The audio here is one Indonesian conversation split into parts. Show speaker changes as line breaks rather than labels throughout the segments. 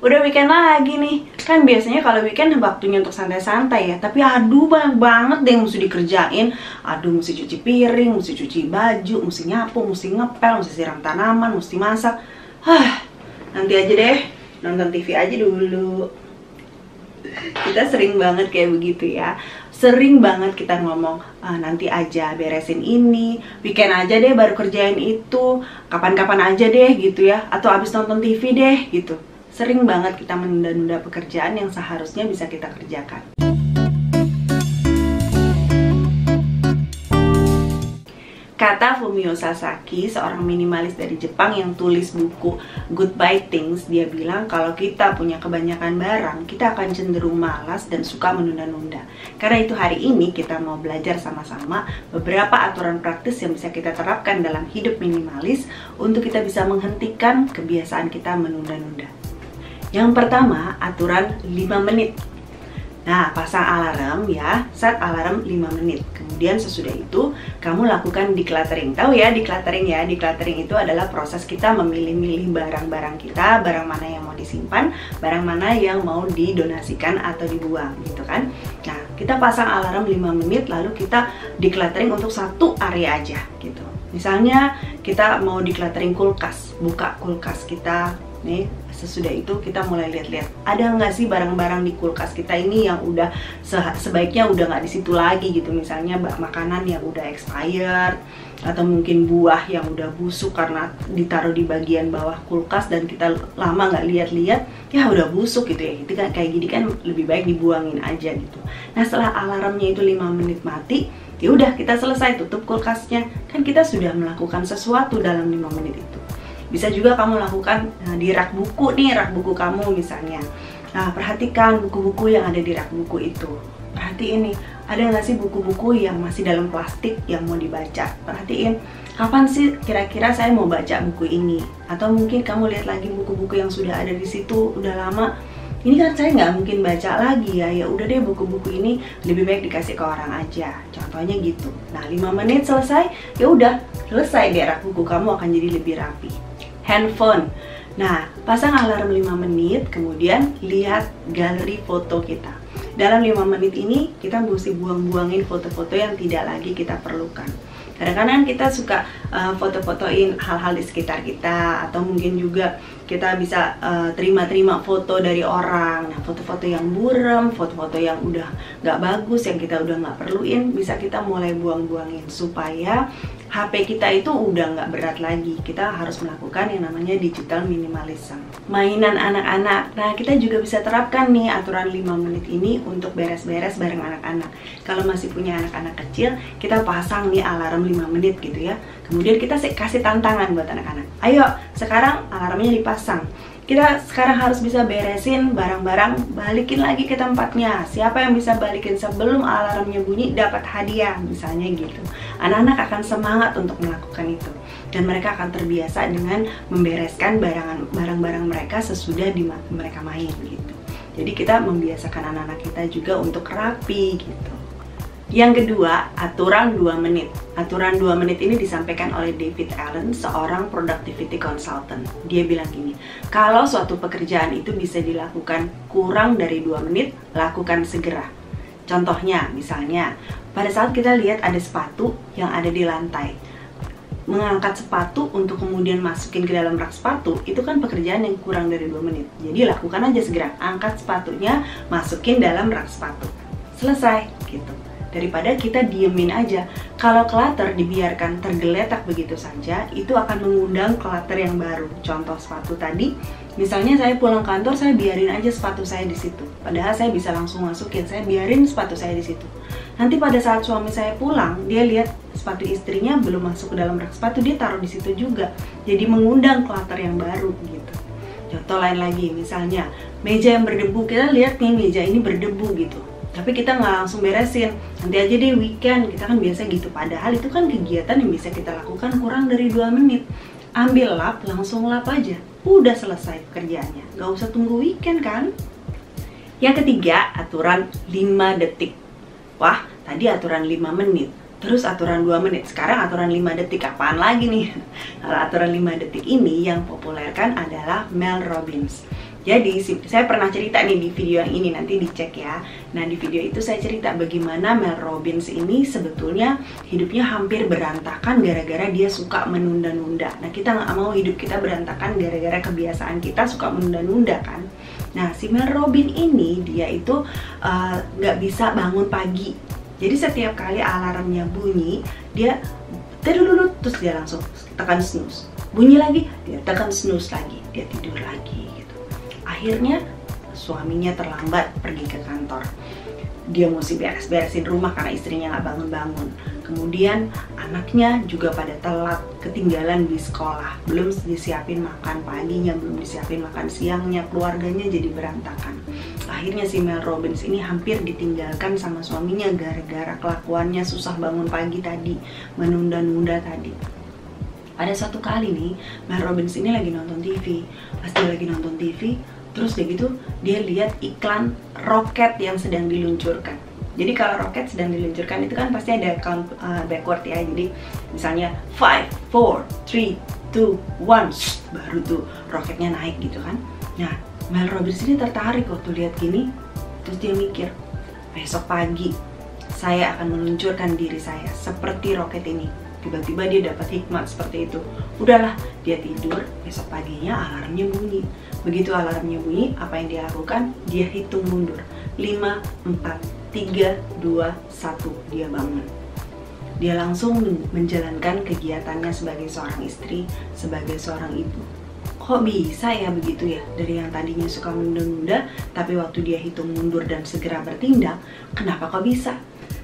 Udah weekend lagi nih. Kan biasanya kalau weekend waktunya untuk santai-santai ya. Tapi aduh banyak banget deh yang mesti dikerjain. Aduh mesti cuci piring, mesti cuci baju, mesti nyapu, mesti ngepel, mesti siram tanaman, mesti masak. Nanti aja deh, nonton TV aja dulu. Kita sering banget kayak begitu ya. Sering banget kita ngomong, nanti aja beresin ini, weekend aja deh baru kerjain itu, kapan-kapan aja deh gitu ya. Atau abis nonton TV deh gitu. Sering banget kita menunda-nunda pekerjaan yang seharusnya bisa kita kerjakan. Kata Fumio Sasaki, seorang minimalis dari Jepang yang tulis buku Goodbye Things, dia bilang kalau kita punya kebanyakan barang, kita akan cenderung malas dan suka menunda-nunda. Karena itu hari ini kita mau belajar sama-sama beberapa aturan praktis yang bisa kita terapkan dalam hidup minimalis untuk kita bisa menghentikan kebiasaan kita menunda-nunda. Yang pertama, aturan 5 menit. Nah, pasang alarm ya, set alarm 5 menit. Kemudian sesudah itu, kamu lakukan decluttering. Tahu ya decluttering ya? Decluttering itu adalah proses kita memilih-milih barang-barang kita, barang mana yang mau disimpan, barang mana yang mau didonasikan atau dibuang gitu kan. Nah, kita pasang alarm 5 menit, lalu kita decluttering untuk satu area aja gitu. Misalnya, kita mau decluttering kulkas, buka kulkas kita. Nih, sesudah itu kita mulai lihat-lihat ada nggak sih barang-barang di kulkas kita ini yang udah sebaiknya udah nggak di situ lagi gitu. Misalnya makanan yang udah expired atau mungkin buah yang udah busuk karena ditaruh di bagian bawah kulkas dan kita lama nggak lihat-lihat, ya udah busuk gitu ya. Itu kan kayak gini kan lebih baik dibuangin aja gitu. Nah, setelah alarmnya itu 5 menit mati, ya udah kita selesai tutup kulkasnya. Kan kita sudah melakukan sesuatu dalam 5 menit itu. Bisa juga kamu lakukan di rak buku nih, rak buku kamu misalnya. Nah, perhatikan buku-buku yang ada di rak buku itu. Perhatiin nih, ada nggak sih buku-buku yang masih dalam plastik yang mau dibaca? Perhatiin, kapan sih kira-kira saya mau baca buku ini? Atau mungkin kamu lihat lagi buku-buku yang sudah ada di situ, udah lama. Ini kan saya nggak mungkin baca lagi ya. Ya udah deh, buku-buku ini lebih baik dikasih ke orang aja. Contohnya gitu. Nah, 5 menit selesai, ya udah selesai deh, rak buku kamu akan jadi lebih rapi. Handphone. Nah, pasang alarm 5 menit, kemudian lihat galeri foto kita. Dalam 5 menit ini, kita mesti buang-buangin foto-foto yang tidak lagi kita perlukan. Kadang-kadang kita suka foto-fotoin hal-hal di sekitar kita, atau mungkin juga kita bisa terima-terima foto dari orang. Nah, foto-foto yang buram, foto-foto yang udah nggak bagus, yang kita udah nggak perluin, bisa kita mulai buang-buangin supaya HP kita itu udah nggak berat lagi. Kita harus melakukan yang namanya digital minimalism. Mainan anak-anak. Nah, kita juga bisa terapkan nih aturan 5 menit ini untuk beres-beres bareng anak-anak. Kalau masih punya anak-anak kecil, kita pasang nih alarm 5 menit gitu ya. Kemudian kita kasih tantangan buat anak-anak. Ayo, sekarang alarmnya dipasang. Kita sekarang harus bisa beresin barang-barang, balikin lagi ke tempatnya. Siapa yang bisa balikin sebelum alarmnya bunyi dapat hadiah, misalnya gitu. Anak-anak akan semangat untuk melakukan itu. Dan mereka akan terbiasa dengan membereskan barang-barang mereka sesudah mereka main gitu. Jadi kita membiasakan anak-anak kita juga untuk rapi gitu. Yang kedua, aturan 2 menit. Aturan 2 menit ini disampaikan oleh David Allen, seorang productivity consultant. Dia bilang gini, kalau suatu pekerjaan itu bisa dilakukan kurang dari 2 menit, lakukan segera. Contohnya, misalnya, pada saat kita lihat ada sepatu yang ada di lantai. Mengangkat sepatu untuk kemudian masukin ke dalam rak sepatu, itu kan pekerjaan yang kurang dari 2 menit. Jadi lakukan aja segera, angkat sepatunya, masukin dalam rak sepatu. Selesai, gitu. Daripada kita diemin aja. Kalau clutter dibiarkan tergeletak begitu saja, itu akan mengundang clutter yang baru. Contoh sepatu tadi, misalnya saya pulang kantor, saya biarin aja sepatu saya di situ. Padahal saya bisa langsung masukin, saya biarin sepatu saya di situ. Nanti pada saat suami saya pulang, dia lihat sepatu istrinya belum masuk ke dalam rak sepatu, dia taruh di situ juga. Jadi mengundang clutter yang baru gitu. Contoh lain lagi, misalnya meja yang berdebu, kita lihat nih meja ini berdebu gitu. Tapi kita nggak langsung beresin, nanti aja deh weekend, kita kan biasa gitu. Padahal itu kan kegiatan yang bisa kita lakukan kurang dari 2 menit. Ambil lap, langsung lap aja, udah selesai pekerjaannya, nggak usah tunggu weekend kan. Yang ketiga, aturan 5 detik. Wah, tadi aturan 5 menit. Terus aturan 2 menit, sekarang aturan 5 detik, apaan lagi nih? Kalau aturan 5 detik ini yang populerkan adalah Mel Robbins. Jadi saya pernah cerita nih di video yang ini, nanti dicek ya. Nah di video itu saya cerita bagaimana Mel Robbins ini sebetulnya hidupnya hampir berantakan gara-gara dia suka menunda-nunda. Nah kita nggak mau hidup kita berantakan gara-gara kebiasaan kita suka menunda-nunda kan. Nah si Mel Robbins ini dia itu nggak bisa bangun pagi. Jadi setiap kali alarmnya bunyi dia dulu terus dia langsung tekan snooze. Bunyi lagi dia tekan snooze lagi, dia tidur lagi. Akhirnya suaminya terlambat pergi ke kantor. Dia mesti beres-beresin rumah karena istrinya nggak bangun-bangun. Kemudian anaknya juga pada telat, ketinggalan di sekolah. Belum disiapin makan paginya, belum disiapin makan siangnya, keluarganya jadi berantakan. Akhirnya si Mel Robbins ini hampir ditinggalkan sama suaminya gara-gara kelakuannya susah bangun pagi tadi, menunda-nunda tadi. Ada suatu kali nih, Mel Robbins ini lagi nonton TV. Pas dia lagi nonton TV, terus dia lihat iklan roket yang sedang diluncurkan. Jadi kalau roket sedang diluncurkan itu kan pasti ada count backward ya. Jadi misalnya 5, 4, 3, 2, 1, baru tuh roketnya naik gitu kan. Nah, Mel Robbins ini tertarik waktu lihat gini, terus dia mikir, besok pagi saya akan meluncurkan diri saya seperti roket ini. Tiba-tiba dia dapat hikmat seperti itu. Udahlah, dia tidur, besok paginya alarmnya bunyi. Begitu alarmnya bunyi, apa yang dia lakukan? Dia hitung mundur. 5, 4, 3, 2, 1, dia bangun. Dia langsung menjalankan kegiatannya sebagai seorang istri, sebagai seorang ibu. Kok bisa ya begitu ya? Dari yang tadinya suka menunda-nunda, tapi waktu dia hitung mundur dan segera bertindak, kenapa kok bisa?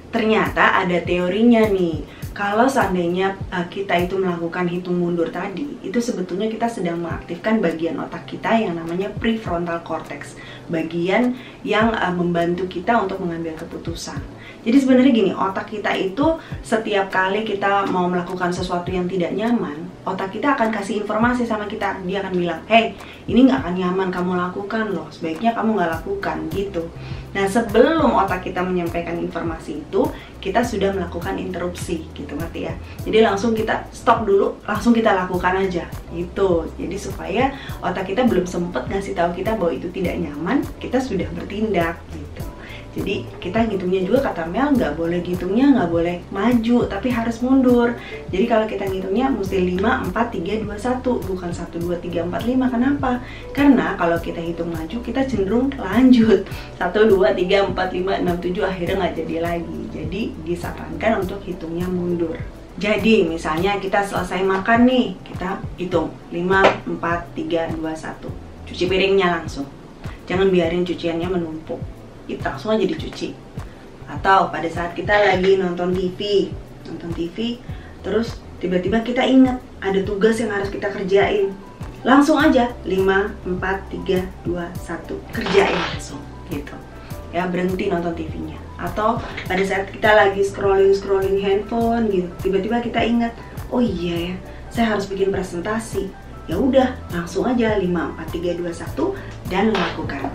Ternyata ada teorinya nih. Kalau seandainya kita itu melakukan hitung mundur tadi, itu sebetulnya kita sedang mengaktifkan bagian otak kita yang namanya prefrontal cortex, bagian yang membantu kita untuk mengambil keputusan. Jadi sebenarnya gini, otak kita itu setiap kali kita mau melakukan sesuatu yang tidak nyaman, otak kita akan kasih informasi sama kita. Dia akan bilang, hey, ini nggak akan nyaman kamu lakukan loh, sebaiknya kamu nggak lakukan gitu. Nah sebelum otak kita menyampaikan informasi itu, kita sudah melakukan interupsi gitu, ngerti ya? Jadi langsung kita stop dulu, langsung kita lakukan aja gitu. Jadi supaya otak kita belum sempet ngasih tahu kita bahwa itu tidak nyaman, kita sudah bertindak gitu. Jadi kita ngitungnya juga, kata Mel, nggak boleh ngitungnya, nggak boleh maju, tapi harus mundur. Jadi kalau kita ngitungnya mesti 5, 4, 3, 2, 1, bukan 1, 2, 3, 4, 5. Kenapa? Karena kalau kita hitung maju, kita cenderung lanjut 1, 2, 3, 4, 5, 6, 7, akhirnya nggak jadi lagi. Jadi disarankan untuk hitungnya mundur. Jadi misalnya kita selesai makan nih, kita hitung 5, 4, 3, 2, 1. Cuci piringnya langsung. Jangan biarin cuciannya menumpuk. Kita langsung aja dicuci. Atau pada saat kita lagi nonton TV, terus tiba-tiba kita ingat ada tugas yang harus kita kerjain, langsung aja 5, 4, 3, 2, 1, kerjain langsung gitu ya, berhenti nonton TV-nya. Atau pada saat kita lagi scrolling handphone gitu, tiba-tiba kita ingat, oh iya ya, saya harus bikin presentasi. Ya udah, langsung aja 5, 4, 3, 2, 1 dan lakukan.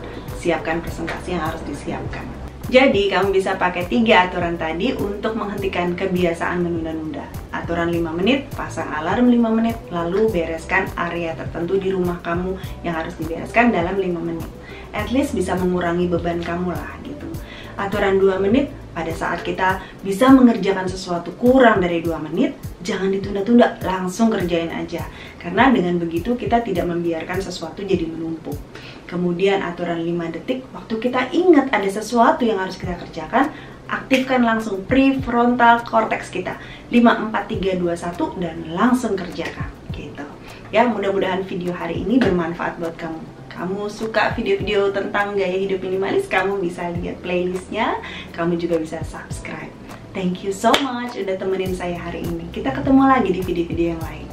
Siapkan presentasi yang harus disiapkan. Jadi kamu bisa pakai 3 aturan tadi untuk menghentikan kebiasaan menunda-nunda. Aturan 5 menit, pasang alarm 5 menit, lalu bereskan area tertentu di rumah kamu yang harus dibereskan dalam 5 menit. At least bisa mengurangi beban kamu lah gitu. Aturan 2 menit, pada saat kita bisa mengerjakan sesuatu kurang dari 2 menit, jangan ditunda-tunda, langsung kerjain aja. Karena dengan begitu kita tidak membiarkan sesuatu jadi menumpuk. Kemudian aturan 5 detik, waktu kita ingat ada sesuatu yang harus kita kerjakan, aktifkan langsung prefrontal cortex kita. 5, 4, 3, 2, 1 dan langsung kerjakan gitu. Ya, mudah-mudahan video hari ini bermanfaat buat kamu. Kamu suka video-video tentang gaya hidup minimalis, kamu bisa lihat playlistnya, kamu juga bisa subscribe. Thank you so much udah temenin saya hari ini. Kita ketemu lagi di video-video yang lain.